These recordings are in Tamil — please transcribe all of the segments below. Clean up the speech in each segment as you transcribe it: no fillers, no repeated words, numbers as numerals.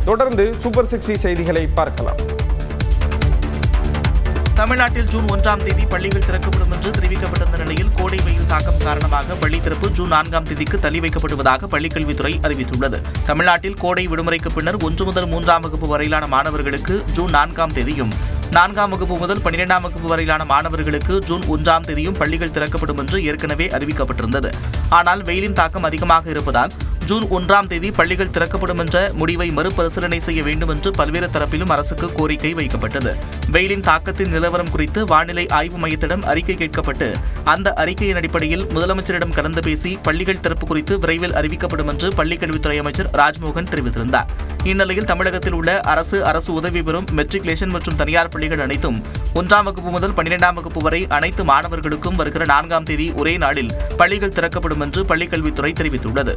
தொடர்ந்து சூப்பர் 60 செய்திகளை பார்க்கலாம். தமிழ்நாட்டில் ஜூன் 1ஆம் தேதி பள்ளிகள் திறக்கப்படும் என்று தெரிவிக்கப்பட்டிருந்த நிலையில் கோடை வெயில் தாக்கம் காரணமாக பள்ளி திறப்பு ஜூன் 4ஆம் தேதிக்கு தள்ளி வைக்கப்படுவதாக பள்ளிக்கல்வித்துறை அறிவித்துள்ளது. தமிழ்நாட்டில் கோடை விடுமுறைக்கு பின்னர் 1 முதல் 3ஆம் வகுப்பு வரையிலான மாணவர்களுக்கு ஜூன் 4ஆம் தேதியும் 4ஆம் வகுப்பு முதல் 12ஆம் வகுப்பு வரையிலான மாணவர்களுக்கு ஜூன் 1ஆம் தேதியும் பள்ளிகள் திறக்கப்படும் என்று ஏற்கனவே அறிவிக்கப்பட்டிருந்தது. ஆனால் வெயிலின் தாக்கம் அதிகமாக இருப்பதால் ஜூன் 1ஆம் தேதி பள்ளிகள் திறக்கப்படும் என்ற முடிவை மறுபரிசீலனை செய்ய வேண்டும் என்று பல்வேறு தரப்பிலும் அரசுக்கு கோரிக்கை வைக்கப்பட்டது. வெயிலின் தாக்கத்தின் நிலவரம் குறித்து வானிலை ஆய்வு மையத்திடம் அறிக்கை கேட்கப்பட்டு அந்த அறிக்கையின் அடிப்படையில் முதலமைச்சரிடம் கலந்து பேசி பள்ளிகள் திறப்பு குறித்து விரைவில் அறிவிக்கப்படும் என்று பள்ளிக்கல்வித்துறை அமைச்சர் ராஜ்மோகன் தெரிவித்திருந்தார். இந்நிலையில் தமிழகத்தில் உள்ள அரசு உதவி பெறும் மெட்ரிகுலேஷன் மற்றும் தனியார் பள்ளிகள் அனைத்தும் 1ஆம் வகுப்பு முதல் 12ஆம் வகுப்பு வரை அனைத்து மாணவர்களுக்கும் வருகிற 4ஆம் தேதி ஒரே நாளில் பள்ளிகள் திறக்கப்படும் என்று பள்ளிக்கல்வித்துறை தெரிவித்துள்ளது.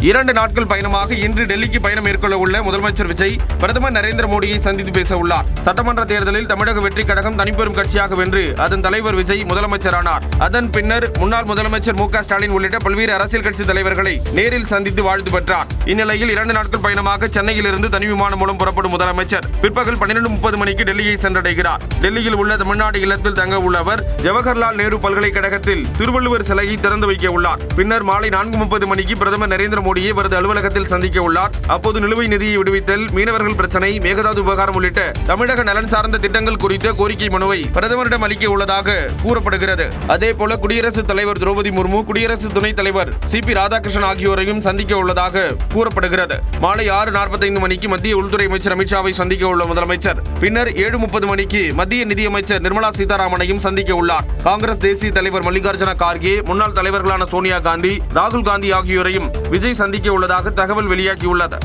2 நாட்கள் பயணமாக இன்று டெல்லிக்கு பயணம் மேற்கொள்ள உள்ள முதலமைச்சர் விஜய் பிரதமர் நரேந்திர மோடியை சந்தித்து பேச உள்ளார். சட்டமன்ற தேர்தலில் தமிழக வெற்றிக் கழகம் தனிப்பெரும் கட்சியாக வென்று அதன் தலைவர் விஜய் முதலமைச்சரானார். அதன் பின்னர் முன்னாள் முதலமைச்சர் மு.க. ஸ்டாலின் உள்ளிட்ட பல்வேறு அரசியல் கட்சி தலைவர்களை நேரில் சந்தித்து வாழ்த்து பெற்றார். இந்நிலையில் 2 நாட்கள் பயணமாக சென்னையிலிருந்து தனி விமானம் மூலம் புறப்படும் முதலமைச்சர் பிற்பகல் 12:30 மணிக்கு டெல்லியை சென்றடைகிறார். டெல்லியில் உள்ள தமிழ்நாடு இல்லத்தில் தங்க உள்ள அவர் ஜவஹர்லால் நேரு பல்கலைக்கழகத்தில் திருவள்ளுவர் சிலையை திறந்து வைக்க உள்ளார். பின்னர் மாலை 4:30 மணிக்கு பிரதமர் நரேந்திர மோடியை அவரது அலுவலகத்தில் சந்திக்க உள்ளார். அப்போது நிலுவை நிதியை விடுவித்தல், மீனவர்கள் பிரச்சனை, மேகதாது விவகாரம் உள்ளிட்ட தமிழக நலன் சார்ந்த திட்டங்கள் குறித்த கோரிக்கை மனுவை பிரதமரிடம் அளிக்க உள்ளதாக கூறப்படுகிறது. அதேபோல குடியரசுத் தலைவர் திரௌபதி முர்மு, குடியரசு துணைத் தலைவர் சி.பி. ராதாகிருஷ்ணன் ஆகியோரையும் சந்திக்க உள்ளதாக கூறப்படுகிறது. மாலை 6:45 மணிக்கு மத்திய உள்துறை அமைச்சர் அமித்ஷாவை சந்திக்க உள்ள முதலமைச்சர் பின்னர் 7:30 மணிக்கு மத்திய நிதியமைச்சர் நிர்மலா சீதாராமனையும் சந்திக்க உள்ளார். காங்கிரஸ் தேசிய தலைவர் மல்லிகார்ஜுன கார்கே, முன்னாள் தலைவர்களான சோனியா காந்தி, ராகுல் காந்தி ஆகியோரையும் விஜய் சந்திக்க உள்ளதாக தகவல் வெளியாகியுள்ளது.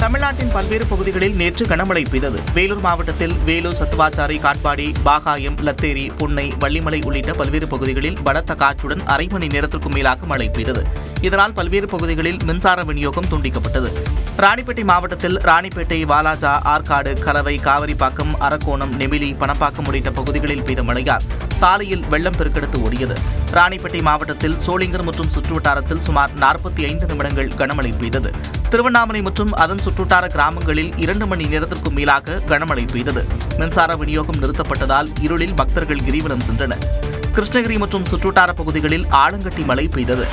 தமிழ்நாட்டின் பல்வேறு பகுதிகளில் நேற்று கனமழை பெய்தது. வேலூர் மாவட்டத்தில் வேலூர், சத்துவாச்சாரி, காட்பாடி, பாகாயம், லத்தேரி, புன்னை, வள்ளிமலை உள்ளிட்ட பல்வேறு பகுதிகளில் பலத்த காற்றுடன் அரை மணி நேரத்திற்கும் மேலாக மழை பெய்தது. இதனால் பல்வேறு பகுதிகளில் மின்சார விநியோகம் துண்டிக்கப்பட்டது. ராணிப்பேட்டை மாவட்டத்தில் ராணிப்பேட்டை, வாலாஜா, ஆற்காடு, கலவை, காவிரிப்பாக்கம், அரக்கோணம், நெமிலி, பணப்பாக்கம் உள்ளிட்ட பகுதிகளில் பெய்த மழையால் சாலையில் வெள்ளம் பெருக்கெடுத்து ஓடியது. ராணிப்பேட்டை மாவட்டத்தில் சோளிங்கர் மற்றும் சுற்றுவட்டாரத்தில் சுமார் 45 நிமிடங்கள் கனமழை பெய்தது. திருவண்ணாமலை மற்றும் அதன் சுற்றுவட்டார கிராமங்களில் 2 மணி நேரத்திற்கும் மேலாக கனமழை பெய்தது. மின்சார விநியோகம் நிறுத்தப்பட்டதால் இருளில் பக்தர்கள் கிரிவலம் சென்றனர். கிருஷ்ணகிரி மற்றும் சுற்றுவட்டார பகுதிகளில் ஆலங்கட்டி மழை பெய்தது.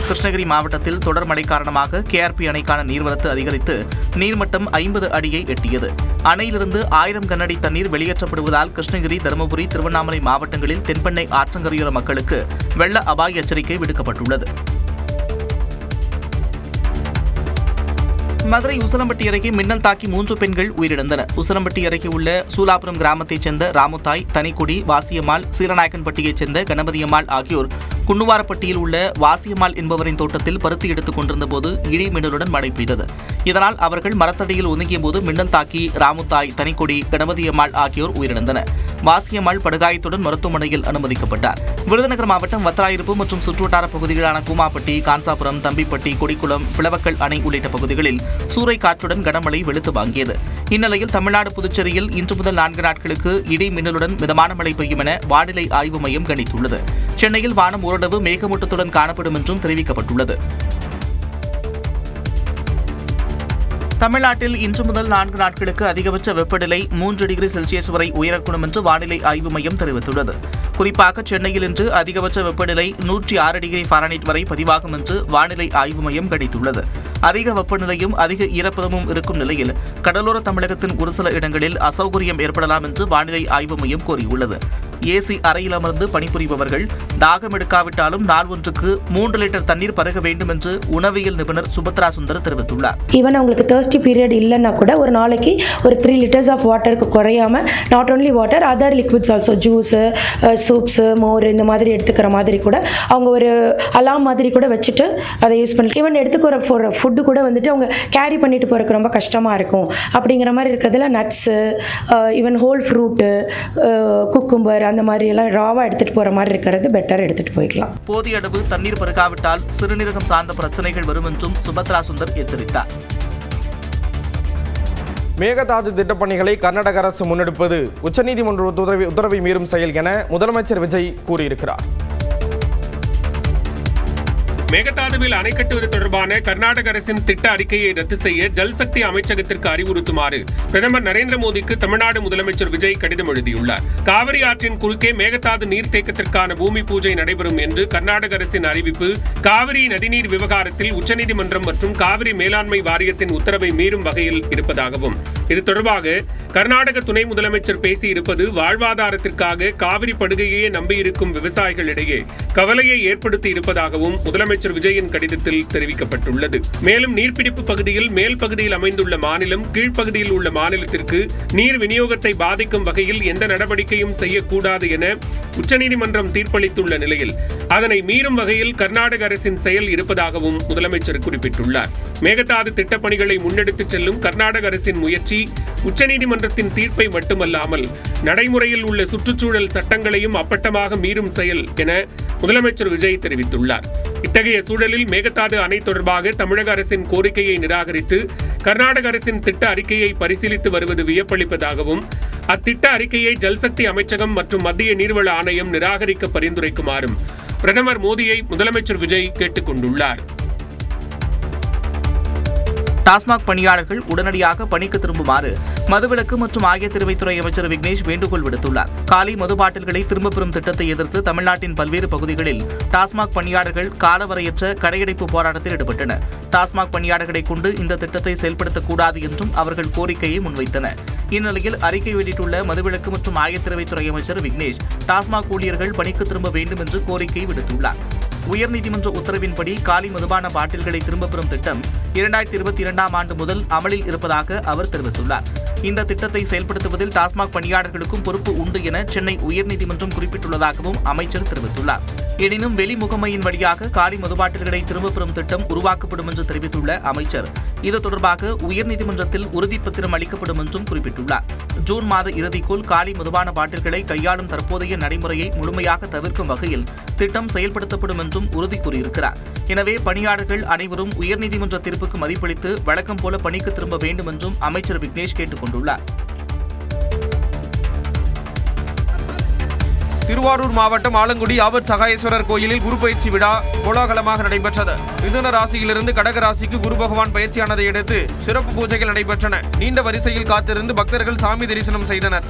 கிருஷ்ணகிரி மாவட்டத்தில் தொடர் மழை காரணமாக கேஆர்பி அணைக்கான நீர்வரத்து அதிகரித்து நீர்மட்டம் 50 அடியை எட்டியது. அணையிலிருந்து 1000 கனஅடி தண்ணீர் வெளியேற்றப்படுவதால் கிருஷ்ணகிரி, தருமபுரி, திருவண்ணாமலை மாவட்டங்களில் தென்பெண்ணை ஆற்றங்கரையோர மக்களுக்கு வெள்ள அபாய எச்சரிக்கை விடுக்கப்பட்டுள்ளது. மதுரை உசிலம்பட்டி அருகே மின்னல் தாக்கி 3 பெண்கள் உயிரிழந்தனர். உசிலம்பட்டி அருகே உள்ள சூலாபுரம் கிராமத்தைச் சேர்ந்த ராமுத்தாய், தனிக்குடி, வாசியம்மாள், சீரநாயக்கன்பட்டியைச் சேர்ந்த கணபதியம்மாள் ஆகியோர் குன்னுவாரப்பட்டியில் உள்ள வாசியம்மாள் என்பவரின் தோட்டத்தில் பருத்தி எடுத்துக் கொண்டிருந்த போது இடி மின்னலுடன் மழை பெய்தது. இதனால் அவர்கள் மரத்தடியில் ஒதுங்கிய போது மின்னல் தாக்கி ராமுத்தாய், தனிக்குடி, கணபதியம்மாள் ஆகியோர் உயிரிழந்தனர். வாசியம்மாள் படுகாயத்துடன் மருத்துவமனையில் அனுமதிக்கப்பட்டார். விருதுநகர் மாவட்டம் வத்திராயிருப்பு மற்றும் சுற்றுவட்டார பகுதிகளான கூமாப்பட்டி, கான்சாபுரம், தம்பிப்பட்டி, கொடிக்குளம், பிளவக்கல் அணை உள்ளிட்ட பகுதிகளில் சூறை காற்றுடன் கனமழை வெளுத்து வாங்கியது. இந்நிலையில் தமிழ்நாடு, புதுச்சேரியில் இன்று முதல் 4 நாட்களுக்கு இடி மின்னலுடன் மிதமான மழை பெய்யும் என வானிலை ஆய்வு மையம் கணித்துள்ளது. சென்னையில் வானம் ஓரளவு மேகமூட்டத்துடன் காணப்படும் என்றும் தெரிவிக்கப்பட்டுள்ளது. தமிழ்நாட்டில் இன்று முதல் 4 நாட்களுக்கு அதிகபட்ச வெப்பநிலை 3 டிகிரி செல்சியஸ் வரை உயரக்கூடும் என்று வானிலை ஆய்வு மையம் தெரிவித்துள்ளது. குறிப்பாக சென்னையில் இன்று அதிகபட்ச வெப்பநிலை 106 டிகிரி ஃபாரன்ஹீட் வரை பதிவாகும் என்று வானிலை ஆய்வு மையம் கணித்துள்ளது. அதிக வெப்பநிலையும் அதிக ஈரப்பதமும் இருக்கும் நிலையில் கடலோர தமிழகத்தின் ஒரு சில இடங்களில் அசௌகரியம் ஏற்படலாம் என்று வானிலை ஆய்வு மையம் கூறியுள்ளது. ஏசி அறையில் அமர்ந்து பணிபுரிபவர்கள் தாகம் எடுக்காவிட்டாலும் நாள் ஒன்றுக்கு 3 லிட்டர் தண்ணீர் பருக வேண்டும் என்று உணவியல் நிபுணர் சுபத்ரா சுந்தர் தெரிவித்துள்ளார். ஈவன் அவங்களுக்கு தர்ஸ்டி பீரியட் இல்லைன்னா கூட ஒரு நாளைக்கு ஒரு 3 liters ஆஃப் வாட்டருக்கு குறையாம not only water, other liquids also, juice, soups, மோர் இந்த மாதிரி எடுத்துக்கிற மாதிரி கூட அவங்க ஒரு அலாம் மாதிரி கூட வச்சுட்டு அதை யூஸ் பண்ணி ஈவன் எடுத்துக்கிற ஃபுட்டு கூட வந்துட்டு அவங்க கேரி பண்ணிட்டு போகிறதுக்கு ரொம்ப கஷ்டமாக இருக்கும். அப்படிங்கிற மாதிரி இருக்கிறதுல nuts, even whole fruit, cucumber அந்த மாதிரி எல்லாம் ராவாக எடுத்துகிட்டு போகிற மாதிரி இருக்கிறது பெட்டர், எடுத்துகிட்டு போய்க்கலாம். போதிய அளவு தண்ணீர் பருகாவிட்டால் சிறுநீரகம் சார்ந்த பிரச்சனைகள் வரும் என்றும் சுபத்ரா சுந்தர் எச்சரித்தார். மேகதாது திட்டப்பணிகளை கர்நாடக அரசு முன்னெடுப்பது உச்சநீதிமன்ற உத்தரவை மீறும் செயல் என முதலமைச்சர் விஜய் கூறியிருக்கிறார். மேகதாதுவில் அணை கட்டுவது தொடர்பான கர்நாடக அரசின் திட்ட அறிக்கையை ரத்து செய்ய ஜல்சக்தி அமைச்சகத்திற்கு அறிவுறுத்துமாறு பிரதமர் நரேந்திர மோடிக்கு தமிழ்நாடு முதலமைச்சர் விஜய் கடிதம் எழுதியுள்ளார். காவிரி ஆற்றின் குறுக்கே மேகதாது நீர்த்தேக்கத்திற்கான பூமி பூஜை நடைபெறும் என்று கர்நாடக அரசின் அறிவிப்பு காவிரி நதிநீர் விவகாரத்தில் உச்சநீதிமன்றம் மற்றும் காவிரி மேலாண்மை வாரியத்தின் உத்தரவை மீறும் வகையில் இருப்பதாகவும் இது தொடர்பாக கர்நாடக துணை முதலமைச்சர் பேசியிருப்பது வாழ்வாதாரத்திற்காக காவிரி படுகையே நம்பியிருக்கும் விவசாயிகளிடையே கவலையை ஏற்படுத்தி இருப்பதாகவும் முதலமைச்சர் விஜயின் கடிதத்தில் தெரிவிக்கப்பட்டுள்ளது. மேலும் நீர்பிடிப்பு பகுதியில் மேல் பகுதியில் அமைந்துள்ள மாநிலம் கீழ்ப்பகுதியில் உள்ள மாநிலத்திற்கு நீர் விநியோகத்தை பாதிக்கும் வகையில் எந்த நடவடிக்கையும் செய்யக்கூடாது என உச்சநீதிமன்றம் தீர்ப்பளித்துள்ள நிலையில் அதனை மீறும் வகையில் கர்நாடக அரசின் செயல் இருப்பதாகவும் முதலமைச்சர் குறிப்பிட்டுள்ளார். மேகதாது திட்டப்பணிகளை முன்னெடுத்துச் செல்லும் கர்நாடக அரசின் முயற்சி உச்சநீதிமன்றத்தின் தீர்ப்பை மட்டுமல்லாமல் நடைமுறையில் உள்ள சுற்றுச்சூழல் சட்டங்களையும் அப்பட்டமாக மீறும் செயல் என முதலமைச்சர் விஜய் தெரிவித்துள்ளார். இத்தகைய சூழலில் மேகதாது அணை தொடர்பாக தமிழக அரசின் கோரிக்கையை நிராகரித்து கர்நாடக அரசின் திட்ட அறிக்கையை பரிசீலித்து வருவது வியப்பளிப்பதாகவும் அத்திட்ட அறிக்கையை ஜல்சக்தி அமைச்சகம் மற்றும் மத்திய நீர்வள ஆணையம் நிராகரிக்க பரிந்துரைக்குமாறும் பிரதமர் மோடியை முதலமைச்சர் விஜய் கேட்டுக் கொண்டுள்ளார். டாஸ்மாக் பணியாளர்கள் உடனடியாக பணிக்கு திரும்புமாறு மதுவிலக்கு மற்றும் ஆயத்திருவைத்துறை அமைச்சர் விக்னேஷ் வேண்டுகோள் விடுத்துள்ளார். காலி மது பாட்டில்களை திரும்பப் பெறும் திட்டத்தை எதிர்த்து தமிழ்நாட்டின் பல்வேறு பகுதிகளில் டாஸ்மாக் பணியாளர்கள் காலவரையற்ற கடையடைப்பு போராட்டத்தில் ஈடுபட்டனர். டாஸ்மாக் பணியாளர்களை கொண்டு இந்த திட்டத்தை செயல்படுத்தக்கூடாது என்றும் அவர்கள் கோரிக்கையை முன்வைத்தனர். இந்நிலையில் அறிக்கை வெளியிட்டுள்ள மதுவிலக்கு மற்றும் ஆயத்திருவைத்துறை அமைச்சர் விக்னேஷ் டாஸ்மாக் ஊழியர்கள் பணிக்கு திரும்ப வேண்டும் என்று கோரிக்கை விடுத்துள்ளார். உயர்நீதிமன்ற உத்தரவின்படி காலி மதுபான பாட்டில்களை திரும்பப் பெறும் திட்டம் 2022ஆம் ஆண்டு முதல் அமலில் இருப்பதாக அவர் தெரிவித்துள்ளார். இந்த திட்டத்தை செயல்படுத்துவதில் டாஸ்மாக் பணியாளர்களுக்கும் பொறுப்பு உண்டு என சென்னை உயர்நீதிமன்றம் குறிப்பிட்டுள்ளதாகவும் அமைச்சர் தெரிவித்துள்ளார். எனினும் வெளி முகமையின் வழியாக காலி மதுபாட்டில்களை திரும்பப் பெறும் திட்டம் உருவாக்கப்படும் என்று தெரிவித்துள்ள அமைச்சர் இது தொடர்பாக உயர்நீதிமன்றத்தில் உறுதிப்பத்திரம் அளிக்கப்படும் என்றும் குறிப்பிட்டுள்ளார். ஜூன் மாத இறுதிக்குள் காலி மதுபான பாட்டில்களை கையாளும் தற்போதைய நடைமுறையை முழுமையாக தவிர்க்கும் வகையில் திட்டம் செயல்படுத்தப்படும் என்றும் உறுதி கூறியிருக்கிறார். எனவே பணியாளர்கள் அனைவரும் உயர்நீதிமன்ற தீர்ப்புக்கு மதிப்பளித்து வழக்கம் போல பணிக்கு திரும்ப வேண்டும் என்றும் அமைச்சர் விக்னேஷ் கேட்டுக் கொண்டுள்ளார். திருவாரூர் மாவட்டம் ஆலங்குடி ஆபத் சகாயேஸ்வரர் கோயிலில் குரு பயிற்சி விழா கோலாகலமாக நடைபெற்றது. மிதுன ராசியிலிருந்து கடக ராசிக்கு குரு பகவான் பயிற்சியானதை அடுத்து சிறப்பு பூஜைகள் நடைபெற்றன. நீண்ட வரிசையில் காத்திருந்து பக்தர்கள் சாமி தரிசனம் செய்தனர்.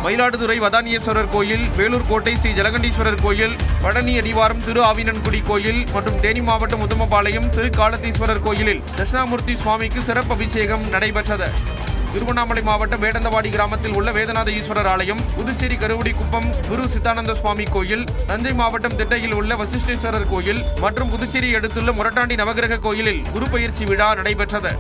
மயிலாடுதுறை வதானியேஸ்வரர் கோயில், வேலூர் கோட்டை ஸ்ரீ ஜலகண்டீஸ்வரர் கோயில், பழனி அடிவாரம் திரு ஆவினன்குடி கோயில் மற்றும் தேனி மாவட்டம் உத்தமபாளையம் திரு காலத்தீஸ்வரர் கோயிலில் தட்சிணாமூர்த்தி சுவாமிக்கு சிறப்பு அபிஷேகம் நடைபெற்றது. திருவண்ணாமலை மாவட்டம் வேடந்தவாடி கிராமத்தில் உள்ள வேதநாத ஈஸ்வரர் ஆலயம், புதுச்சேரி கருவடி குப்பம் குரு சித்தானந்த சுவாமி கோயில், தஞ்சை மாவட்டம் திட்டையில் உள்ள வசிஷ்டேஸ்வரர் கோயில் மற்றும் புதுச்சேரி அடுத்துள்ள முரட்டாண்டி நவகிரக கோயிலில் குரு பயிற்சி விழா நடைபெற்றது.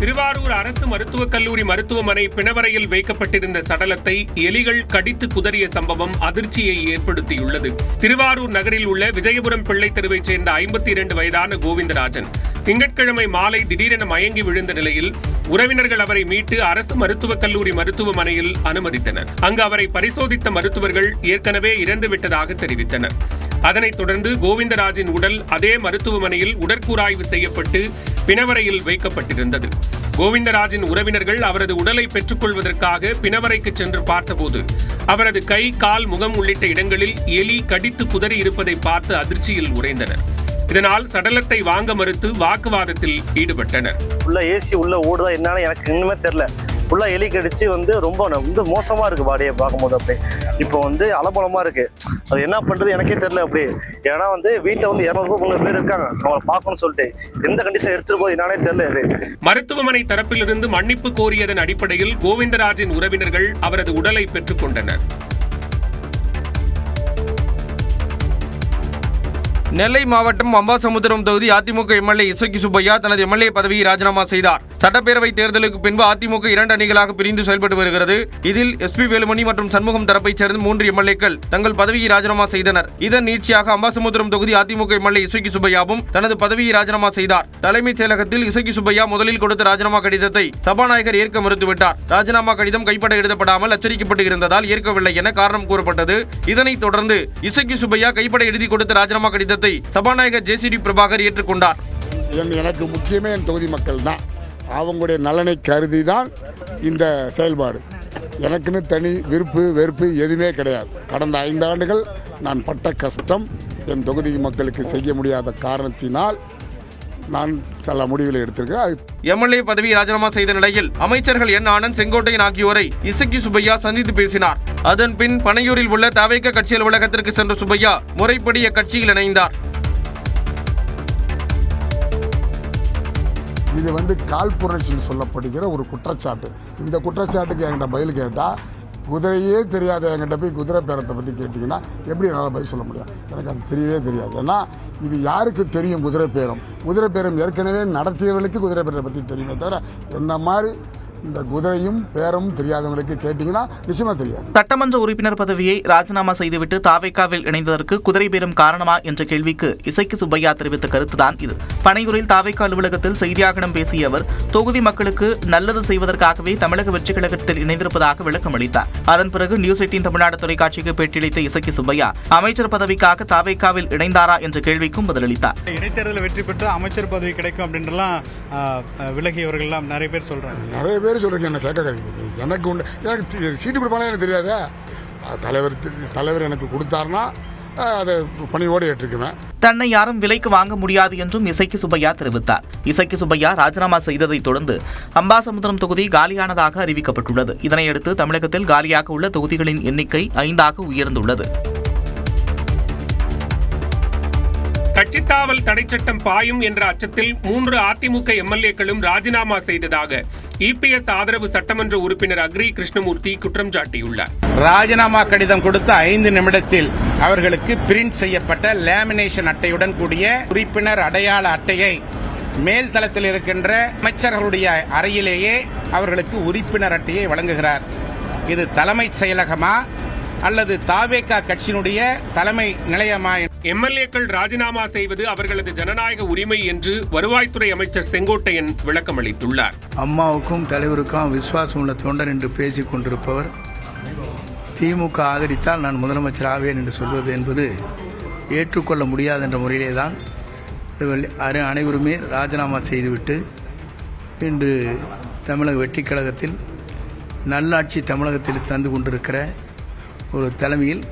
திருவாரூர் அரசு மருத்துவக் கல்லூரி மருத்துவமனை பிணவரையில் வைக்கப்பட்டிருந்த சடலத்தை எலிகள் கடித்து குதறிய சம்பவம் அதிர்ச்சியை ஏற்படுத்தியுள்ளது. திருவாரூர் நகரில் உள்ள விஜயபுரம் பிள்ளை தெருவைச் சேர்ந்த 52 வயதான கோவிந்தராஜன் திங்கட்கிழமை மாலை திடீரென மயங்கி விழுந்த நிலையில் உறவினர்கள் அவரை மீட்டு அரசு மருத்துவக் கல்லூரி மருத்துவமனையில் அனுமதித்தனர். அங்கு அவரை பரிசோதித்த மருத்துவர்கள் ஏற்கனவே இறந்துவிட்டதாக தெரிவித்தனர். அதனைத் தொடர்ந்து கோவிந்தராஜின் உடல் அதே மருத்துவமனையில் உடற்கூராய்வு செய்யப்பட்டு பிணவரையில் வைக்கப்பட்டிருந்தது. கோவிந்தராஜின் உறவினர்கள் அவரது உடலை பெற்றுக்கொள்வதற்காக பிணவரைக்கு சென்று பார்த்தபோது அவரது கை, கால், முகம் உள்ளிட்ட இடங்களில் எலி கடித்து குதறி இருப்பதை பார்த்து அதிர்ச்சியில் உறைந்தனர். இதனால் சடலத்தை வாங்க மறுத்து வாக்குவாதத்தில் ஈடுபட்டனர். உள்ள ஏசி உள்ள ஓடுதா என்னன்னு எனக்கு இன்னுமே தெரியல. ஃபுல்லாக எலி கடிச்சு ரொம்ப மோசமாக இருக்குது பாடியை பார்க்கும்போது. அப்படியே இப்போ அலபலமாக இருக்குது. அது என்ன பண்ணுறது எனக்கே தெரியல. அப்படி ஏன்னா வீட்டில் 200 பேர் இருக்காங்க, அவங்களை பார்க்கணும்னு சொல்லிட்டு எந்த கண்டிஷன் எடுத்துட்டு போது என்னன்னே தெரியல. மருத்துவமனை தரப்பிலிருந்து மன்னிப்பு கோரியதன் அடிப்படையில் கோவிந்தராஜின் உறவினர்கள் அவரது உடலை பெற்றுக் கொண்டனர். நெல்லை மாவட்டம் அம்பாசமுத்திரம் தொகுதி அதிமுக எம்எல்ஏ இசக்கி சுப்பையா தனது எம்எல்ஏ பதவியை ராஜினாமா செய்தார். சட்டப்பேரவை தேர்தலுக்கு பின்பு அதிமுக 2 அணிகளாக பிரிந்து செயல்பட்டு வருகிறது. இதில் எஸ்பி வேலுமணி மற்றும் சண்முகம் தரப்பைச் சேர்ந்த 3 எம்எல்ஏக்கள் தங்கள் பதவியை ராஜினாமா செய்தனர். இதன் நீட்சியாக அம்பாசமுத்திரம் தொகுதி அதிமுக எம்எல்ஏ இசக்கி சுப்பையாவும் தனது பதவியை ராஜினாமா செய்தார். தலைமைச் செயலகத்தில் இசக்கி சுப்பையா முதலில் கொடுத்த ராஜினாமா கடிதத்தை சபாநாயகர் ஏற்க மறுத்துவிட்டார். ராஜினாமா கடிதம் கைப்பட எழுதப்படாமல் அச்சடிக்கப்பட்டு இருந்ததால் ஏற்கவில்லை என காரணம் கூறப்பட்டது. இதனைத் தொடர்ந்து இசக்கி சுப்பையா கைப்பட எழுதி கொடுத்த ராஜினாமா கடிதத்தை சபாநாயகர் ஜேசிடி பிரபாகர் ஏற்றுக்கொண்டார். எனக்கு முக்கியமே என் தொகுதி மக்கள் தான். அவங்களுடைய நலனை கருதி தான் இந்த செயல்பாடு. எனக்குன்னு தனி விருப்பு வெறுப்பு எதுவுமே கிடையாது. கடந்த 5 ஆண்டுகள் நான் பட்ட கஷ்டம் என் தொகுதி மக்களுக்கு செய்ய முடியாத காரணத்தினால் நான் சில முடிவுகளை எடுத்திருக்கிறேன். எம்எல்ஏ பதவி ராஜினாமா செய்த நிலையில் அமைச்சர்கள் என் ஆனந்த், செங்கோட்டையன் ஆகியோரை இசக்கி சுப்பையா சந்தித்து பேசினார். அதன் பின் பனையூரில் உள்ள தவேக கட்சி அலுவலகத்திற்கு சென்ற சுப்பையா முறைப்படி அக்கட்சியில் இணைந்தார். இது காழ்ப்புணர்ச்சியில் சொல்லப்படுகிற ஒரு குற்றச்சாட்டு. இந்த குற்றச்சாட்டுக்கு என்கிட்ட பதில் கேட்டால், குதிரையே தெரியாத என்கிட்ட போய் குதிரை பேரத்தை பற்றி கேட்டிங்கன்னா எப்படி என்னால் பதில் சொல்ல முடியும்? எனக்கு அது தெரியவே தெரியாது. ஏன்னா இது யாருக்கு தெரியும் குதிரை பேரம்? குதிரை பேரம் ஏற்கனவே நடத்தியவர்களுக்கு குதிரை பேரத்தை பற்றி தெரியுமே தவிர என்ன மாதிரி இந்த குதிரையும் பேரமும் தெரியாதவங்களுக்கு கேட்டீங்கன்னா நிச்சயமா தெரியாது. சட்டமன்ற உறுப்பினர் பதவியை ராஜினாமா செய்துவிட்டு தாவேகாவில் இணைந்ததற்கு குதிரை பேரம் காரணமா என்ற கேள்விக்கு இசக்கி சுப்பையா தெரிவித்த கருத்துதான் இது. பனையூரில் தாவேகா அலுவலகத்தில் செய்தியாளர்களிடம் பேசிய அவர், தொகுதி மக்களுக்கு நல்லது செய்வதற்காகவே தமிழக வெற்றிக் கழகத்தில் இணைந்திருப்பதாக விளக்கம் அளித்தார். அதன் பிறகு நியூஸ் 18 தமிழ்நாடு தொலைக்காட்சிக்கு பேட்டியளித்த இசக்கி சுப்பையா அமைச்சர் பதவிக்காக தாவேகாவில் இணைந்தாரா என்ற கேள்விக்கும் பதிலளித்தார். இடைத்தேர்தலில் வெற்றி பெற்று அமைச்சர் பதவி கிடைக்கும் அப்படின்றலாம் விலகியவர்கள்லாம் நிறைய பேர் சொல்றாங்க. நிறைய பேர் சொல்றீங்க, என்ன கேட்க கிடைக்குது. எனக்கு உண்டு, எனக்கு சீட்டு கொடுப்பானே எனக்கு தெரியாதா? தலைவர் எனக்கு கொடுத்தாருன்னா அதை பணியோடு ஏற்றுக்குவேன். தன்னை யாரும் விலைக்கு வாங்க முடியாது என்றும் இசக்கி சுப்பையா தெரிவித்தார். இசக்கி சுப்பையா ராஜினாமா செய்ததை தொடர்ந்து அம்பாசமுத்திரம் தொகுதி காலியானதாக அறிவிக்கப்பட்டுள்ளது. இதனையடுத்து தமிழகத்தில் காலியாக உள்ள தொகுதிகளின் எண்ணிக்கை 5ஆக உயர்ந்துள்ளது. கட்சித்தாவல் தடைச்சட்டம் பாயும் என்ற அச்சத்தில் 3 அதிமுக எம்எல்ஏக்களும் ராஜினாமா செய்ததாக இபிஎஸ் ஆதரவு சட்டமன்ற உறுப்பினர் அக்ரி கிருஷ்ணமூர்த்தி குற்றம் சாட்டியுள்ளார். ராஜினாமா கடிதம் கொடுத்த 5 நிமிடத்தில் அவர்களுக்கு பிரிண்ட் செய்யப்பட்ட லேமினேஷன் அட்டையுடன் கூடிய உறுப்பினர் அடையாள அட்டையை மேல் தளத்தில் இருக்கின்ற அமைச்சர்களுடைய அறையிலேயே அவர்களுக்கு உறுப்பினர் அட்டையை வழங்குகிறார். இது தலைமைச் செயலகமா அல்லது தாவேகா கட்சியினுடைய தலைமை நிலையமா? எம்எல்ஏக்கள் ராஜினாமா செய்வது அவர்களது ஜனநாயக உரிமை என்று வருவாய்த்துறை அமைச்சர் செங்கோட்டையன் விளக்கம் அளித்துள்ளார். அம்மாவுக்கும் தலைவருக்கும் விசுவாசம் உள்ள தொண்டர் என்று பேசிக் கொண்டிருப்பவர் திமுக ஆதரித்தால் நான் முதலமைச்சர் ஆவேன் என்று சொல்வது என்பது ஏற்றுக்கொள்ள முடியாது என்ற முறையிலே தான் அனைவருமே ராஜினாமா செய்துவிட்டு இன்று தமிழக வெற்றிக் கழகத்தில் நல்லாட்சி தமிழகத்தில் தந்து கொண்டிருக்கிற ஒரு தலைமையில்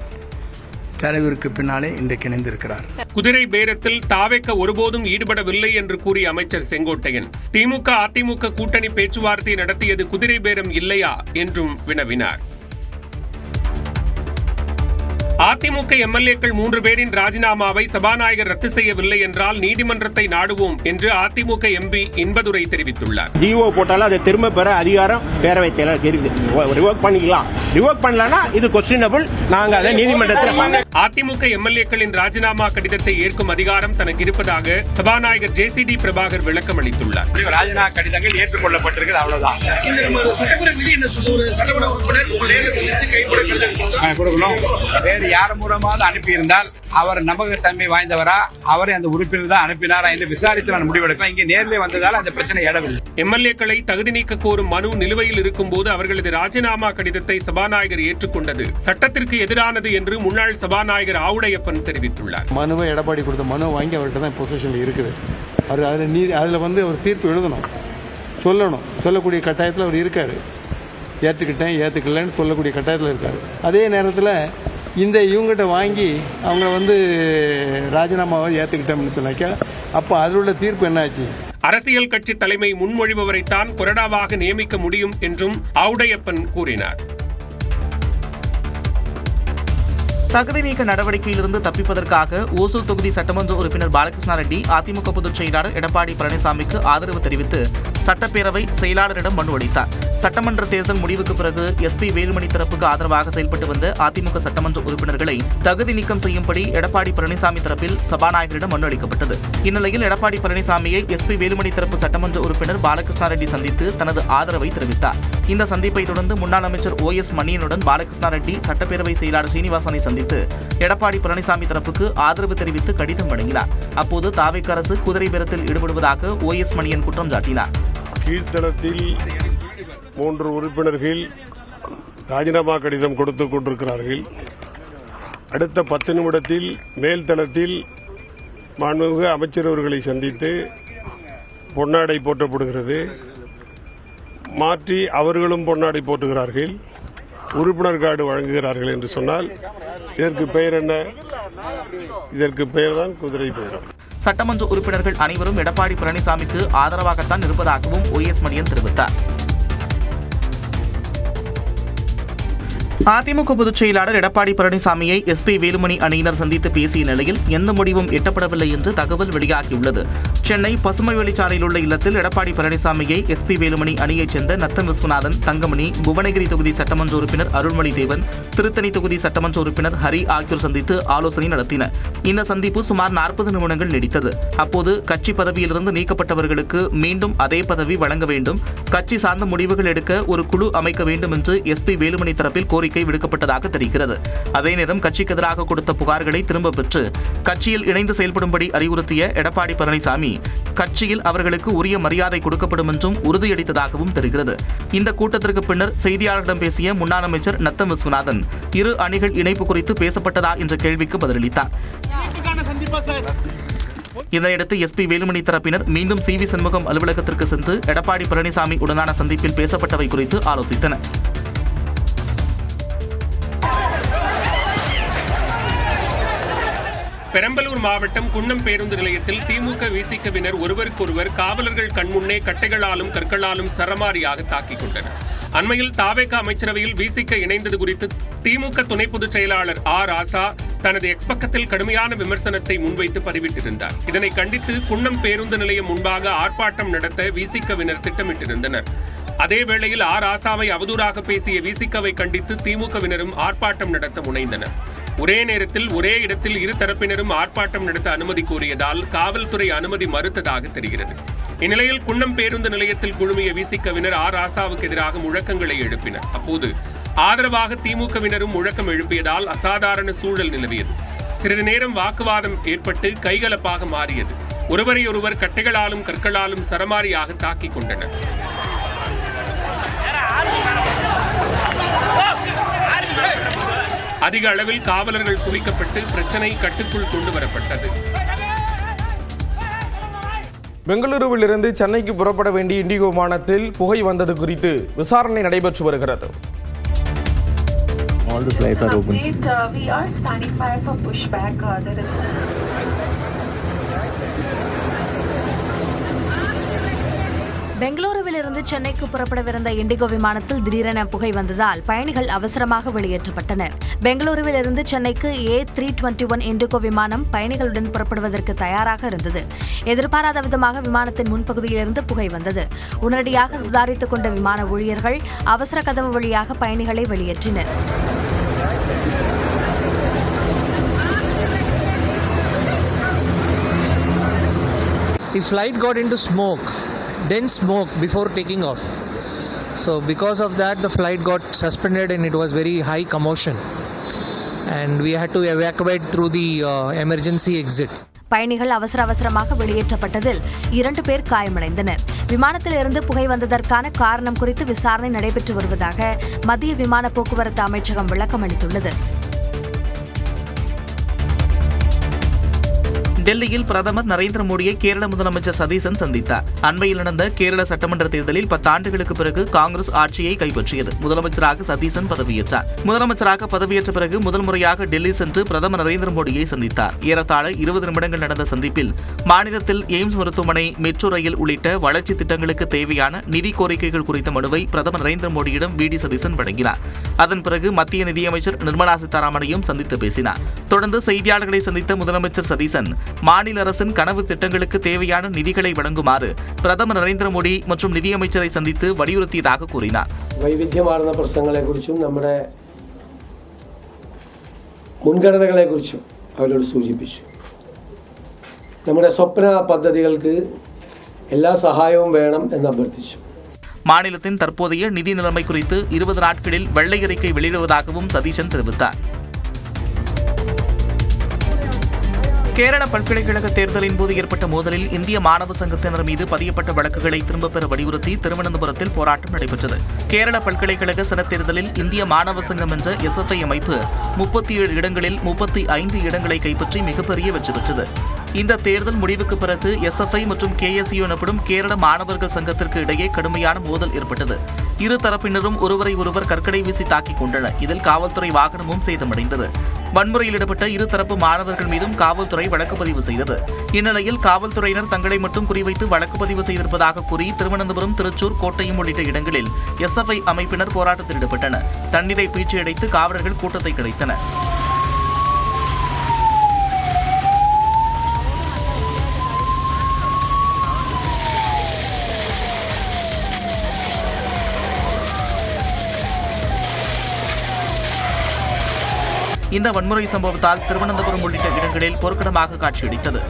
தலைவருக்கு பின்னாலே இன்றைக்கு இணைந்திருக்கிறார். குதிரை பேரத்தில் தாவேக ஒருபோதும் ஈடுபடவில்லை என்று கூறிய அமைச்சர் செங்கோட்டையன் திமுக அதிமுக கூட்டணி பேச்சுவார்த்தை நடத்தியது குதிரை பேரம் இல்லையா என்றும் வினவினார். அதிமுக எம்எல்ஏக்கள் 3 பேரின் ராஜினாமாவை சபாநாயகர் ரத்து செய்யவில்லை என்றால் நீதிமன்றத்தை நாடுவோம் என்று அதிமுக எம்பி இன்பதுரை தெரிவித்துள்ளார். ஜிஓ போட்டாலும் அதை திரும்ப பெற அதிகாரம் பேரவைத் செயலருக்கு இருக்கு. ரிவோக் பண்ணிக்கலாம். ரிவோக் பண்ணலனா இது கொஸ்டினபிள். நாங்க அதை நீதிமன்றத்தில். அதிமுக எம்எல்ஏக்களின் ராஜினாமா கடிதத்தை ஏற்கும் அதிகாரம் தனக்கு இருப்பதாக சபாநாயகர் ஜேசிடி பிரபாகர் விளக்கம் அளித்துள்ளார். ராஜினாமா கடிதங்கள் ஏற்றுக்கொள்ளப்பட்டிருக்கிறது, அவ்வளவுதான். யார் மூலமாக அனுப்பியிருந்தால் அவர் நம்பகத்தன்மை வாய்ந்தவரா, அவரை அந்த உறுப்பினர் தான் அனுப்பினாரா என்று விசாரித்து நான் முடிவெடுக்கலாம். இங்கே நேரிலே வந்ததால் அந்த பிரச்சனை எழவில்லை. எம்எல்ஏக்களை தகுதி நீக்க கோரும் மனு நிலுவையில் இருக்கும் போது அவர்களது ராஜினாமா கடிதத்தை சபாநாயகர் ஏற்றுக்கொண்டது சட்டத்திற்கு எதிரானது என்று முன்னாள் சபாநாயகர் ஆவுடையப்பன் தெரிவித்துள்ளார். மனுவை எடப்பாடி கொடுத்த மனு வாங்கி அவர்கிட்ட தான் பொசிஷன்ல இருக்குது. அவர் அதில் அவர் தீர்ப்பு எழுதணும், சொல்லக்கூடிய கட்டாயத்தில் அவர் இருக்காரு. ஏற்றுக்கிட்டேன் ஏற்றுக்கலன்னு சொல்லக்கூடிய கட்டாயத்தில் இருக்காரு. அதே நேரத்தில் இவங்ககிட்ட வாங்கி அவங்க ராஜினாமாவை ஏற்றுக்கிட்டோம்னு சொன்னாக்கா அப்போ அதில் உள்ள தீர்ப்பு என்னாச்சு? அரசியல் கட்சி தலைமை முன்மொழிபவரைத்தான் கொறடாவாக நியமிக்க முடியும் என்றும் ஆவுடையப்பன் கூறினார். தகுதி நீக்க நடவடிக்கையிலிருந்து தப்பிப்பதற்காக ஓசூர் தொகுதி சட்டமன்ற உறுப்பினர் பாலகிருஷ்ணா ரெட்டி அதிமுக பொதுச் செயலாளர் எடப்பாடி பழனிசாமிக்கு ஆதரவு தெரிவித்து சட்டப்பேரவை செயலாளரிடம் மனு அளித்தார். சட்டமன்ற தேர்தல் முடிவுக்கு பிறகு எஸ்பி வேலுமணி தரப்புக்கு ஆதரவாக செயல்பட்டு வந்த அதிமுக சட்டமன்ற உறுப்பினர்களை தகுதி நீக்கம் செய்யும்படி எடப்பாடி பழனிசாமி தரப்பில் சபாநாயகரிடம் மனு அளிக்கப்பட்டது. இந்நிலையில் எடப்பாடி பழனிசாமியை எஸ்பி வேலுமணி தரப்பு சட்டமன்ற உறுப்பினர் பாலகிருஷ்ணா ரெட்டி சந்தித்து தனது ஆதரவை தெரிவித்தார். இந்த சந்திப்பை தொடர்ந்து முன்னாள் அமைச்சர் OS மணியனுடன் பாலகிருஷ்ணா ரெட்டி சட்டப்பேரவை செயலாளர் சீனிவாசனை சந்தித்து எடப்பாடி பழனிசாமி தரப்புக்கு ஆதரவு தெரிவித்து கடிதம் வழங்கினார். அப்போது தாவேக அரசு குதிரை பேரத்தில் ஈடுபடுவதாக OS மணியன் குற்றம் சாட்டினார். கீழ்த்தளத்தில் 3 உறுப்பினர்கள் ராஜினாமா கடிதம் கொடுத்துக் கொண்டிருக்கிறார்கள். அடுத்த 10 நிமிடத்தில் மேல்தளத்தில் மாண்புமிகு அமைச்சர் அவர்களை சந்தித்து பொன்னாடை போற்றப்படுகிறது. மாற்றி அவர்களும் பொன்னாடை போட்டுகிறார்கள், உறுப்பினர் கார்டு வழங்குகிறார்கள் என்று சொன்னால் இதற்கு பெயர் என்ன? இதற்கு பெயர்தான் குதிரை பேரம். சட்டமன்ற உறுப்பினர்கள் அனைவரும் எடப்பாடி பழனிசாமிக்கு ஆதரவாகத்தான் இருப்பதாகவும் OS மணியன் தெரிவித்தார். அதிமுக பொதுச் செயலாளர் எடப்பாடி பழனிசாமியை எஸ்பி வேலுமணி அணியினர் சந்தித்து பேசிய நிலையில் எந்த முடிவும் எட்டப்படவில்லை என்று தகவல் வெளியாகியுள்ளது. சென்னை பசுமைவெளிச்சாலையில் உள்ள இல்லத்தில் எடப்பாடி பழனிசாமியை எஸ்பி வேலுமணி அணியைச் சேர்ந்த நத்தம் விஸ்வநாதன், தங்கமணி, புவனகிரி தொகுதி சட்டமன்ற உறுப்பினர் அருள்மொழி தேவன், திருத்தணி தொகுதி சட்டமன்ற உறுப்பினர் ஹரி ஆகியோர் சந்தித்து ஆலோசனை நடத்தினர். இந்த சந்திப்பு சுமார் 40 நிமிடங்கள் நீடித்தது. அப்போது கட்சி பதவியிலிருந்து நீக்கப்பட்டவர்களுக்கு மீண்டும் அதே பதவி வழங்க வேண்டும், கட்சி சார்ந்த முடிவுகள் எடுக்க ஒரு குழு அமைக்க வேண்டும் என்று எஸ்பி வேலுமணி தரப்பில் கோரிக்கை விடுக்கப்பட்டதாக தெரிகிறது. அதே நேரம் கட்சிக்கு எதிராக கொடுத்த புகார்களை திரும்பப் பெற்று கட்சியில் இணைந்து செயல்படும்படி அறிவுறுத்திய எடப்பாடி பழனிசாமி கட்சியில் அவர்களுக்கு உரிய மரியாதை கொடுக்கப்படும் என்றும் உறுதியளித்ததாகவும் தெரிகிறது. இந்த கூட்டத்திற்கு பின்னர் செய்தியாளர்களிடம் பேசிய முன்னாள் அமைச்சர் நத்தம் விஸ்வநாதன் இரு அணிகள் இணைப்பு குறித்து பேசப்பட்டதா என்ற கேள்விக்கு பதிலளித்தார். இதனையடுத்து எஸ்பி வேலுமணி தரப்பினர் மீண்டும் CV சண்முகம் அலுவலகத்திற்கு சென்று எடப்பாடி பழனிசாமி உடனான சந்திப்பில் பேசப்பட்டவை குறித்து ஆலோசித்தனர். பெரம்பலூர் மாவட்டம் குன்னம் பேருந்து நிலையத்தில் திமுக விசிகவினர் ஒருவருக்கொருவர் காவலர்கள் கண்முன்னே கட்டைகளாலும் கற்களாலும் சரமாரியாக தாக்கிக் கொண்டனர். அண்மையில் தாவேக அமைச்சரவையில் விசிக இணைந்தது குறித்து திமுக துணை பொதுச் செயலாளர் ராசா தனது எக்ஸ் பக்கத்தில் கடுமையான விமர்சனத்தை முன்வைத்து பதிவிட்டிருந்தார். இதனை கண்டித்து குன்னம் பேருந்து நிலையம் முன்பாக ஆர்ப்பாட்டம் நடத்த விசிகவினர் திட்டமிட்டிருந்தனர். அதேவேளையில் ராசாவை அவதூறாக பேசிய விசிகவை கண்டித்து திமுகவினரும் ஆர்ப்பாட்டம் நடத்த முனைந்தனர். ஒரே நேரத்தில் ஒரே இடத்தில் இரு தரப்பினரும் ஆர்ப்பாட்டம் நடத்த அனுமதி கோரியதால் காவல்துறை அனுமதி மறுத்ததாக தெரிகிறது. இந்நிலையில் குன்னம் பேருந்து நிலையத்தில் குழுமிய விசிகவினர் ராசாவுக்கு எதிராக முழக்கங்களை எழுப்பினர். அப்போது ஆதரவாக திமுகவினரும் முழக்கம் எழுப்பியதால் அசாதாரண சூழல் நிலவியது. சிறிது நேரம் வாக்குவாதம் ஏற்பட்டு கைகலப்பாக மாறியது. ஒருவரையொருவர் கட்டைகளாலும் கற்களாலும் சரமாரியாக தாக்கிக் கொண்டனர். அதிக அளவில் காவலர்கள் குவிக்கப்பட்டு பிரச்சனை கட்டுக்குள் கொண்டு வரப்பட்டது. பெங்களூருவிலிருந்து சென்னைக்கு புறப்பட வேண்டிய இண்டிகோ விமானத்தில் புகை வந்தது குறித்து விசாரணை நடைபெற்று வருகிறது. All the flights are open. We are standing by for pushback. பெங்களூருவிலிருந்து சென்னைக்கு புறப்படவிருந்த இண்டிகோ விமானத்தில் திடீரென புகை வந்ததால் பயணிகள் அவசரமாக வெளியேற்றப்பட்டனர். பெங்களூருவிலிருந்து சென்னைக்கு A321 இண்டிகோ விமானம் பயணிகளுடன் புறப்படுவதற்கு தயாராக இருந்தது. எதிர்பாராத விதமாக விமானத்தின் முன்பகுதியிலிருந்து புகை வந்தது. உடனடியாக சுதாரித்துக் கொண்ட விமான ஊழியர்கள் அவசர கதவு வழியாக பயணிகளை வெளியேற்றினர். The flight got into smoke. Dense smoke before taking off. So because of that the flight got suspended and it was very high commotion and we had to evacuate through the emergency exit. பயணிகள் அவசரமாக வெளியேற்றப்பட்டதில் 2 பேர் காயமடைந்தனர். விமானத்திலிருந்து புகை வந்ததற்கான காரணம் குறித்து விசாரணை நடைபெற்று வருவதாக மத்திய விமான போக்குவரத்து அமைச்சகம் விளக்கம் அளித்துள்ளது. டெல்லியில் பிரதமர் நரேந்திர மோடியை கேரள முதலமைச்சர் சதீசன் சந்தித்தார். அண்மையில் நடந்த கேரள சட்டமன்ற தேர்தலில் 10 ஆண்டுகளுக்கு பிறகு காங்கிரஸ் ஆட்சியை கைப்பற்றியது. முதலமைச்சராக சதீசன் பதவியேற்றார். முதலமைச்சராக பதவியேற்ற பிறகு முதல் முறையாக டெல்லி சென்று பிரதமர் நரேந்திர மோடியை சந்தித்தார். ஏறத்தாழ 20 நிமிடங்கள் நடந்த சந்திப்பில் மாநிலத்தில் எய்ம்ஸ் மருத்துவமனை, மெட்ரோ ரயில் உள்ளிட்ட வளர்ச்சி திட்டங்களுக்கு தேவையான நிதி கோரிக்கைகள் குறித்த மனுவை பிரதமர் நரேந்திர மோடியிடம் VD சதீசன் வழங்கினார். அதன் பிறகு மத்திய நிதியமைச்சர் நிர்மலா சீதாராமனையும் சந்தித்து பேசினார். தொடர்ந்து செய்தியாளர்களை சந்தித்த முதலமைச்சர் சதீசன் மாநில அரசின் கனவு திட்டங்களுக்கு தேவையான நிதிகளை வழங்குமாறு பிரதமர் நரேந்திர மோடி மற்றும் நிதியமைச்சரை சந்தித்து വലിയുறுത്തിയதாக കൂറിനാർ. വൈവിധ്യമാർന്ന പ്രശ്നങ്ങളെക്കുറിച്ചും നമ്മുടെ മുൻഗണനകളെക്കുറിച്ചും അവരോട് സൂചിപ്പിച്ചു. നമ്മുടെ സ്വപ്ന പദ്ധതികൾക്ക് എല്ലാ സഹായവും വേണം എന്ന് അഭ്യർത്ഥിച്ചു. மாநிலத்தின் தற்போதைய நிதி நிலைமை குறித்து 20 நாட்களில் வெள்ளை அறிக்கை வெளியிடுவதாகவும் சதீஷன் தெரிவித்தார். கேரள பல்கலைக்கழக தேர்தலின் போது ஏற்பட்ட மோதலில் இந்திய மாணவ சங்கத்தினர் மீது பதியப்பட்ட வழக்குகளை திரும்பப் பெற வலியுறுத்தி திருவனந்தபுரத்தில் போராட்டம் நடைபெற்றது. கேரள பல்கலைக்கழக செனட் தேர்தலில் இந்திய மாணவ சங்கம் என்ற SFI அமைப்பு 37 இடங்களில் 35 இடங்களை கைப்பற்றி மிகப்பெரிய வெற்றி பெற்றது. இந்த தேர்தல் முடிவுக்கு பிறகு SFI மற்றும் KSU எனப்படும் கேரள மாணவர்கள் சங்கத்திற்கு இடையே கடுமையான மோதல் ஏற்பட்டது. இரு தரப்பினரும் ஒருவரை ஒருவர் கற்களை வீசி தாக்கிக் கொண்டனர். இதில் காவல்துறை வாகனமும் சேதமடைந்தது. வன்முறையில் ஈடுபட்ட இருதரப்பு மாணவர்கள் மீதும் காவல்துறை வழக்கு பதிவு செய்தது. இந்நிலையில் காவல்துறையினர் தங்களை மட்டும் குறிவைத்து வழக்கு பதிவு செய்திருப்பதாக கூறி திருவனந்தபுரம், திருச்சூர், கோட்டயம் உள்ளிட்ட இடங்களில் SFI அமைப்பினர் போராட்டத்தில் ஈடுபட்டனர். தண்ணீரை பீச்சியடைத்து காவலர்கள் கூட்டத்தை கிடைத்தனர். இந்த வன்முறை சம்பவத்தால் திருவனந்தபுரம் உள்ளிட்ட இடங்களில் போர்க்களமாக காட்சியளித்தது.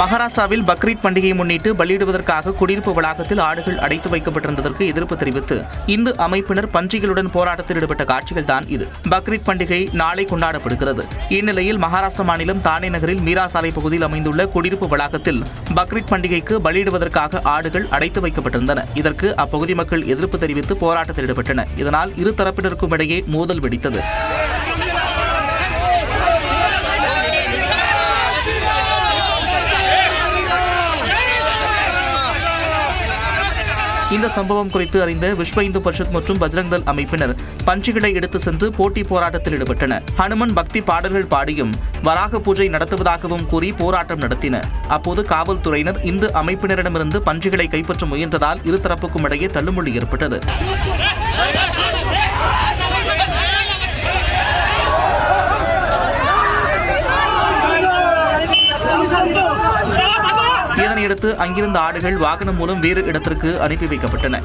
மகாராஷ்டிராவில் பக்ரீத் பண்டிகையை முன்னிட்டு பலியிடுவதற்காக குடியிருப்பு வளாகத்தில் ஆடுகள் அடைத்து வைக்கப்பட்டிருந்ததற்கு எதிர்ப்பு தெரிவித்து இந்து அமைப்பினர் பன்றிகளுடன் போராட்டத்தில் ஈடுபட்ட காட்சிகள் தான் இது. பக்ரீத் பண்டிகை நாளை கொண்டாடப்படுகிறது. இந்நிலையில் மகாராஷ்டிரா மாநிலம் தானே நகரில் மீரா சாலை பகுதியில் அமைந்துள்ள குடியிருப்பு வளாகத்தில் பக்ரீத் பண்டிகைக்கு பலியிடுவதற்காக ஆடுகள் அடைத்து வைக்கப்பட்டிருந்தன. இதற்கு அப்பகுதி மக்கள் எதிர்ப்பு தெரிவித்து போராட்டத்தில் ஈடுபட்டனர். இதனால் இரு தரப்பினருக்கும் இடையே மோதல் வெடித்தது. இந்த சம்பவம் குறித்து அறிந்த விஸ்வ இந்து பரிஷத் மற்றும் பஜ்ரங் தள் அமைப்பினர் பன்றிகளை எடுத்து சென்று போட்டி போராட்டத்தில் ஈடுபட்டனர். ஹனுமன் பக்தி பாடல்கள் பாடியும் வராக பூஜை நடத்துவதாகவும் கூறி போராட்டம் நடத்தினர். அப்போது காவல்துறையினர் இந்து அமைப்பினரிடமிருந்து பன்றிகளை கைப்பற்ற முயன்றதால் இருதரப்புக்கும் இடையே தள்ளுமுள்ளி ஏற்பட்டது. இதனையடுத்து அங்கிருந்த ஆடுகள் வாகனம் மூலம் வேறு இடத்திற்கு அனுப்பி வைக்கப்பட்டன.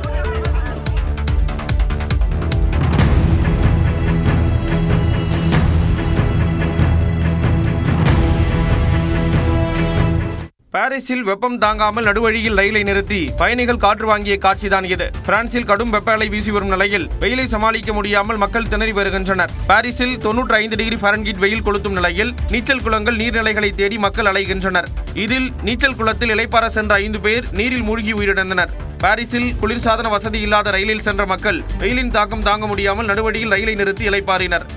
பாரிஸில் வெப்பம் தாங்காமல் நடுவழியில் ரயிலை நிறுத்தி பயணிகள் காற்று வாங்கிய காட்சிதான் இது. பிரான்சில் கடும் வெப்ப அலை வீசி வரும் நிலையில் வெயிலை சமாளிக்க முடியாமல் மக்கள் திணறி வருகின்றனர். பாரிஸில் 95 டிகிரி ஃபாரன்ஹீட் வெயில் கொளுத்தும் நிலையில் நீச்சல் குளங்கள் நீர்நிலைகளை தேடி மக்கள் அலைகின்றனர். இதில் நீச்சல் குளத்தில் இளைப்பாற சென்ற 5 பேர் நீரில் மூழ்கி உயிரிழந்தனர். பாரிஸில் குளிர்சாதன வசதி இல்லாத ரயிலில் சென்ற மக்கள் வெயிலின் தாக்கம் தாங்க முடியாமல் நடுவழியில் ரயிலை நிறுத்தி இளைப்பாறினர்.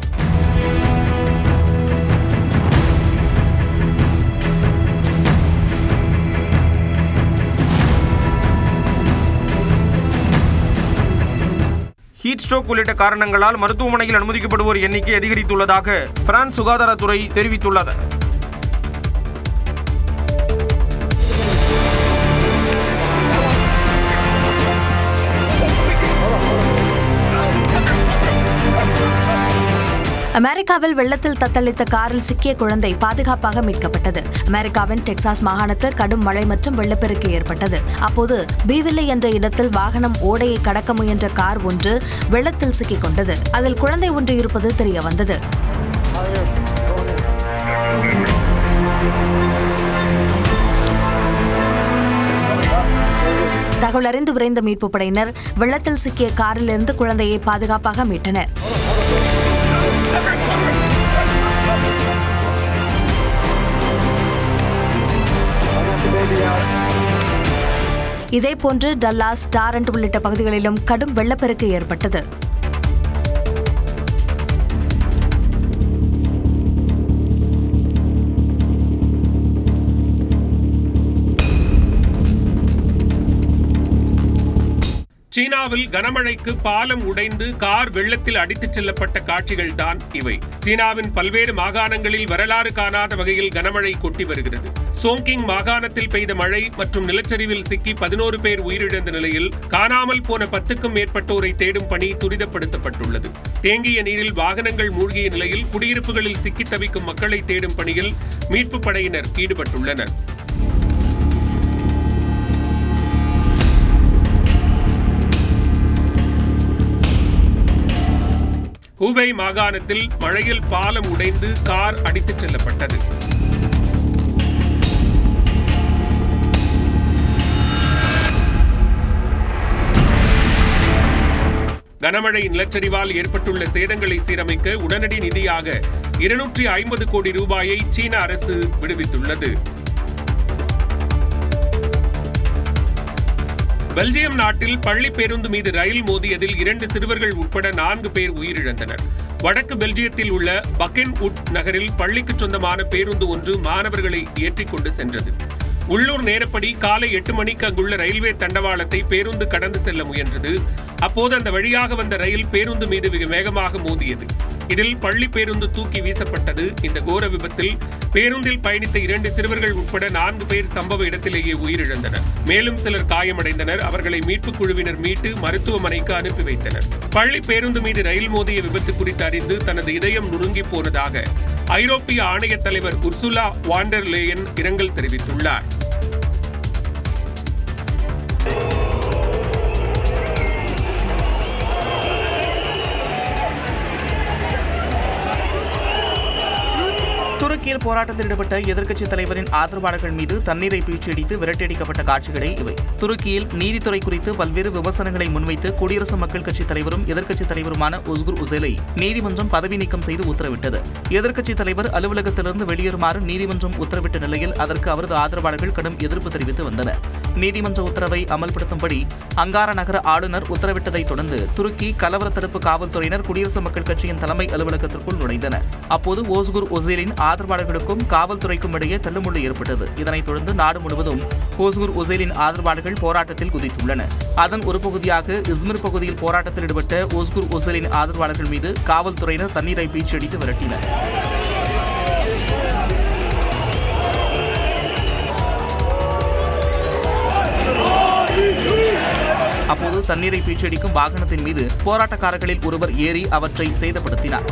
ஹீட் ஸ்ட்ரோக் உள்ளிட்ட காரணங்களால் மருத்துவமனையில் அனுமதிக்கப்படுவோர் எண்ணிக்கை அதிகரித்துள்ளதாக பிரான்ஸ் சுகாதாரத்துறை தெரிவித்துள்ளது. அமெரிக்காவில் வெள்ளத்தில் தத்தளித்த காரில் சிக்கிய குழந்தை பாதுகாப்பாக மீட்கப்பட்டது. அமெரிக்காவின் டெக்சாஸ் மாகாணத்தில் கடும் மழை மற்றும் வெள்ளப்பெருக்கு ஏற்பட்டது. அப்போது பீவில்லை என்ற இடத்தில் வாகனம் ஓடையை கடக்க முயன்ற கார் ஒன்று வெள்ளத்தில் சிக்கிக் கொண்டது. அதில் குழந்தை ஒன்று இருப்பது தெரியவந்தது. தகவல் அறிந்து விரைந்த மீட்புப் படையினர் வெள்ளத்தில் சிக்கிய காரிலிருந்து குழந்தையை பாதுகாப்பாக மீட்டனர். இதேபோன்று டல்லாஸ், டாரண்ட் உள்ளிட்ட பகுதிகளிலும் கடும் வெள்ளப்பெருக்கு ஏற்பட்டது. சீனாவில் கனமழைக்கு பாலம் உடைந்து கார் வெள்ளத்தில் அடித்துச் செல்லப்பட்ட காட்சிகள் தான் இவை. சீனாவின் பல்வேறு மாகாணங்களில் வரலாறு காணாத வகையில் கனமழை கொட்டி வருகிறது. சோங்கிங் மாகாணத்தில் பெய்த மழை மற்றும் நிலச்சரிவில் சிக்கி 11 பேர் உயிரிழந்த நிலையில் காணாமல் போன 10க்கும் மேற்பட்டோரை தேடும் பணி துரிதப்படுத்தப்பட்டுள்ளது. தேங்கிய நீரில் வாகனங்கள் மூழ்கிய நிலையில் குடியிருப்புகளில் சிக்கித் தவிக்கும் மக்களை தேடும் பணியில் மீட்புப் படையினர் ஈடுபட்டுள்ளனர். ஹூபை மாகாணத்தில் மழையில் பாலம் உடைந்து கார் அடித்துச் செல்லப்பட்டது. கனமழை நிலச்சரிவால் ஏற்பட்டுள்ள சேதங்களை சீரமைக்க உடனடி நிதியாக 250 கோடி ரூபாயை சீன அரசு விடுவித்துள்ளது. பெல்ஜியம் நாட்டில் பள்ளி பேருந்து மீது ரயில் மோதியதில் 2 சிறுவர்கள் உட்பட 4 பேர் உயிரிழந்தனர். வடக்கு பெல்ஜியத்தில் உள்ள பக்கென்வுட் நகரில் பள்ளிக்கு சொந்தமான பேருந்து ஒன்று மாணவர்களை ஏற்றிக் கொண்டு சென்றது. உள்ளூர் நேரப்படி காலை 8 மணிக்கு அங்குள்ள ரயில்வே தண்டவாளத்தை பேருந்து கடந்து செல்ல முயன்றது. அப்போது அந்த வழியாக வந்த ரயில் பேருந்து மீது மிக வேகமாக மோதியது. இதில் பள்ளி பேருந்து தூக்கி வீசப்பட்டது. இந்த கோர விபத்தில் பேருந்தில் பயணித்த 2 சிறுவர்கள் உட்பட 4 பேர் சம்பவ இடத்திலேயே உயிரிழந்தனர். மேலும் சிலர் காயமடைந்தனர். அவர்களை மீட்புக் குழுவினர் மீட்டு மருத்துவமனைக்கு அனுப்பி வைத்தனர். பள்ளி பேருந்து மீது ரயில் மோதிய விபத்து குறித்து அறிந்து தனது இதயம் நுறுங்கி போனதாக ஐரோப்பிய ஆணைய தலைவர் உர்சுலா வாண்டர் லேயன் இரங்கல் தெரிவித்துள்ளார். துருக்கியில் போராட்டத்தில் ஈடுபட்ட எதிர்க்கட்சித் தலைவரின் ஆதரவாளர்கள் மீது தண்ணீரை பீச்சியடித்து விரட்டியடிக்கப்பட்ட காட்சிகளே இவை. துருக்கியில் நீதித்துறை குறித்து பல்வேறு விமர்சனங்களை முன்வைத்து குடியரசு மக்கள் கட்சித் தலைவரும் எதிர்க்கட்சித் தலைவருமான ஒஸ்குர் உசேலை நீதிமன்றம் பதவி நீக்கம் செய்து உத்தரவிட்டது. எதிர்க்கட்சித் தலைவர் அலுவலகத்திலிருந்து வெளியேறுமாறு நீதிமன்றம் உத்தரவிட்ட நிலையில் அதற்கு அவரது ஆதரவாளர்கள் கடும் எதிர்ப்பு தெரிவித்து வந்தனர். நீதிமன்ற உத்தரவை அமல்படுத்தும்படி அங்காரா நகர ஆளுநர் உத்தரவிட்டதைத் தொடர்ந்து துருக்கி கலவர தடுப்பு காவல்துறையினர் குடியரசு மக்கள் கட்சியின் தலைமை அலுவலகத்திற்குள் நுழைந்தனர். அப்போது ஓஸ்குர் உசேலின் ஆதரவாளர்களுக்கும் காவல்துறைக்கும் இடையே தள்ளுமுள்ளு ஏற்பட்டது. இதனைத் தொடர்ந்து நாடு முழுவதும் ஓஸ்குர் உசேலின் ஆதரவாளர்கள் போராட்டத்தில் குதித்துள்ளனர். அதன் ஒரு பகுதியாக இஸ்மிர் பகுதியில் போராட்டத்தில் ஈடுபட்ட ஓஸ்குர் உசேலின் ஆதரவாளர்கள் மீது காவல்துறையினர் தண்ணீரை பீச்சியடித்து விரட்டினர். அப்போது தண்ணீரை பீச்சியடிக்கும் வாகனத்தின் மீது போராட்டக்காரர்களில் ஒருவர் ஏறி அவற்றை சேதப்படுத்தினார்.